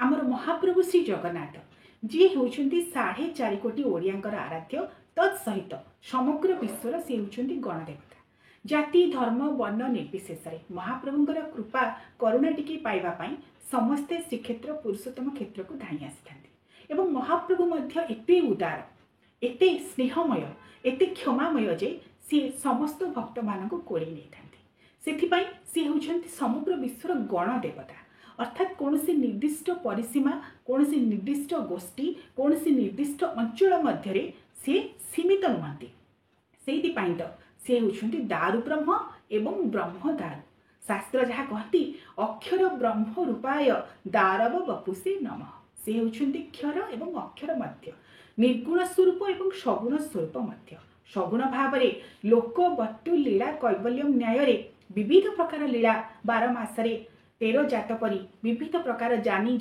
आमर महाप्रभु श्री जगन्नाथ जी होउछन्ति 4.5 कोटी ओडियांकर आराध्य तत्सहित समग्र विश्वर से होउछन्ति गणदेवता। जाति धर्म वर्ण निर्विशेष महाप्रभुंकर कृपा करुणा टिके पाइबा पई समस्ते श्रीक्षेत्र पुरुषोत्तम क्षेत्र को धाई आसी एवं महाप्रभु मध्य एते उदार एते स्नेहमय एते क्षमामय जे सी समस्त भक्त मानक कोड़ी नहीं था। सी होउछन्ति समग्र विश्वर गणदेवता अर्थात कौन निर्दिष्ट परिसीमा कौन निर्दिष्ट गोष्ठी कौन निर्दिष्ट अंचल मध्य सी सीमित नुहति से तो सी होउछन्ति दारु ब्रह्म एवं ब्रह्म दारु। शास्त्र जहाँ कहती अक्षर ब्रह्म रूपाय दारव बपुषे नमः। से होउछन्ति क्षर एवं अक्षर मध्य निर्गुण स्वरूप एवं सगुण स्वरूप मध्य सगुण भाव लोक बट्टु लीला कैवल्यम न्याय विविध प्रकार लीला 12 मासरे 13 जात परी विविध प्रकार जानी